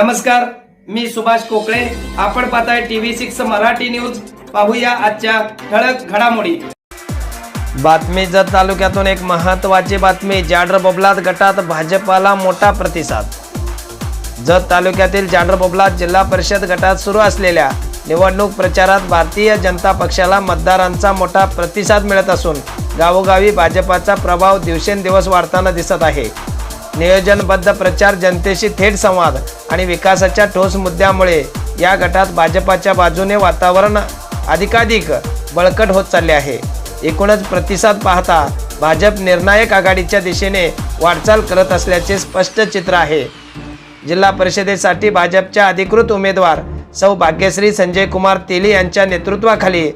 नमस्कार, मी सुभाष कोकळे. आपण पाहताय TV6 मराठी न्यूज. पाहूया आजच्या ठळक घडामोडी. बातमी जत तालुक्यातून एक महत्त्वाची बातमी. जाडर-बोबलाद गटात भाजपाला मोठा प्रतिसाद. जत तालुक्यातील जाडर-बोबलाद जिल्हा परिषद गटात सुरू असलेल्या निवडणूक प्रचारात भारतीय जनता पक्षाला मतदारांचा मोठा प्रतिसाद मिळत असून गावोगावी भाजपाचा प्रभाव दिवसेंदिवस वाढताना दिसत आहे. नियोजनबद्ध प्रचार, जनतेशी थेट संवाद आणि विकासाच्या ठोस मुद्द्यामुळे या गटात भाजपाच्या बाजूने वातावरण अधिकाधिक बळकट होत चालले आहे. एकूणच प्रतिसाद पाहता भाजप निर्णायक आघाडीच्या दिशेने वाटचाल करत असल्याचे स्पष्ट चित्र आहे. जिल्हा परिषदेसाठी भाजपच्या अधिकृत उमेदवार सौ भाग्यश्री संजय कुमार तेली यांच्या नेतृत्वाखाली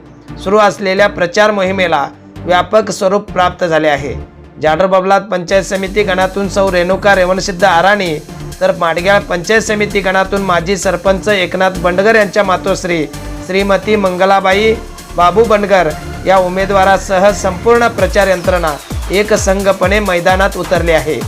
सुरू असलेल्या प्रचार मोहिमेला व्यापक स्वरूप प्राप्त झाले आहे. जाडर-बोबलाद पंचायत समिती गणातून सौ रेणुका रेवणसिद्ध आराणी, तर माडग्याळ पंचायत समिती गणातून माजी सरपंच एकनाथ बंडगर यांच्या मातोश्री श्रीमती मंगलाबाई बाबू बंडगर या उमेदवारासह संपूर्ण प्रचार यंत्रणा एकसंघपणे मैदानात उतरली आहे.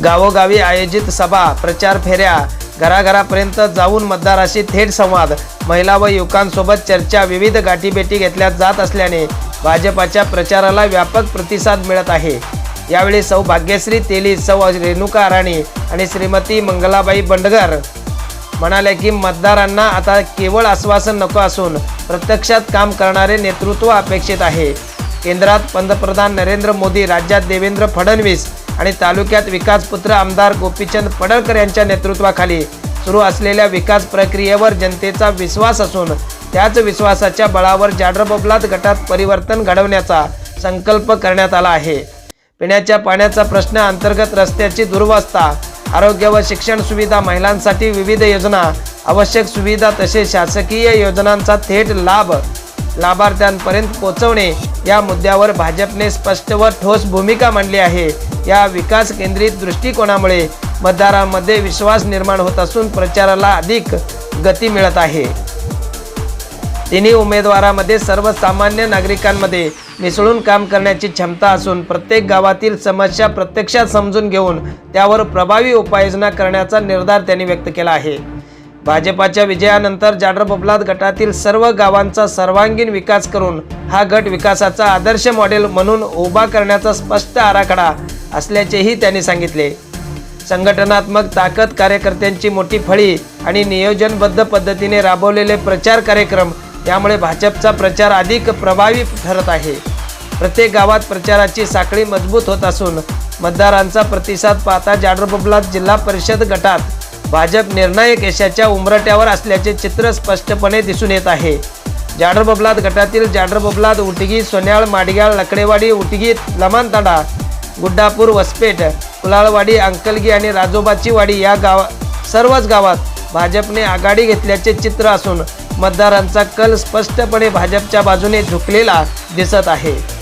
गावोगावी आयोजित सभा, प्रचार फेऱ्या, घराघरापर्यंत जाऊन मतदाराशी थेट संवाद, महिला व युवकांसोबत चर्चा, विविध गाठीभेटी घेतल्या जात असल्याने भाजपाच्या प्रचाराला व्यापक प्रतिसाद मिळत आहे. यावेळी सौ भाग्यश्री तेली, सौ रेणुका आराणी आणि श्रीमती मंगलाबाई बंडगर म्हणाले की मतदारांना आता केवळ आश्वासन नको असून प्रत्यक्षात काम करणारे नेतृत्व अपेक्षित आहे. केंद्रात पंतप्रधान नरेंद्र मोदी, राज्यात देवेंद्र फडणवीस आणि तालुक्यात विकासपुत्र आमदार गोपीचंद पडळकर यांच्या नेतृत्वाखाली सुरू असलेल्या विकास प्रक्रियेवर जनतेचा विश्वास असून त्याच विश्वासाच्या बळावर जाडर-बोबलाद गटात परिवर्तन घडवण्याचा संकल्प करण्यात आला आहे. पिण्याच्या पाण्याचा प्रश्न, अंतर्गत रस्त्याची दुरवस्था, आरोग्य व शिक्षण सुविधा, महिलांसाठी विविध योजना, आवश्यक सुविधा तसेच शासकीय योजनांचा थेट लाभ लाभार्थ्यांपर्यंत पोहोचवणे या मुद्द्यावर भाजपने स्पष्ट व ठोस भूमिका मांडली आहे. या विकास केंद्रित दृष्टिकोनामुळे मतदारांमध्ये विश्वास निर्माण होत असून प्रचाराला अधिक गती मिळत आहे. तिन्ही उमेदवारांमध्ये सर्वसामान्य नागरिकांमध्ये मिसळून काम करण्याची क्षमता असून प्रत्येक गावातील समस्या प्रत्यक्षात समजून घेऊन त्यावर प्रभावी उपाययोजना करण्याचा निर्धार त्यांनी व्यक्त केला आहे. भाजपाच्या विजयानंतर जाडर-बोबलाद गटातील सर्व गावांचा सर्वांगीण विकास करून हा गट विकासाचा आदर्श मॉडेल म्हणून उभा करण्याचा स्पष्ट आराखडा असल्याचेही त्यांनी सांगितले. संघटनात्मक ताकद, कार्यकर्त्यांची मोठी फळी आणि नियोजनबद्ध पद्धतीने राबवलेले प्रचार कार्यक्रम यामुळे भाजपचा प्रचार अधिक प्रभावी ठरत आहे. प्रत्येक गावात प्रचाराची साखळी मजबूत होत असून मतदारांचा प्रतिसाद पाहता जाडर-बोबलाद जिल्हा परिषद गटात भाजप निर्णायक यशाच्या उंबरठ्यावर असल्याचे चित्र स्पष्टपणे दिसून येत आहे. जाडर-बोबलाद गटातील जाडर-बोबलाद, उटगी, सोन्याळ, माडग्याळ, लकडेवाडी, उटगी, लमानतांडा, गुड्डापूर, वसपेठ, कुलाळवाडी, अंकलगी आणि राजोबाची वाडी या सर्वच गावात भाजपने आघाडी घेतल्याचे चित्र असून मतदारांचा कल स्पष्टपणे भाजपच्या बाजूने झुकलेला दिसत आहे.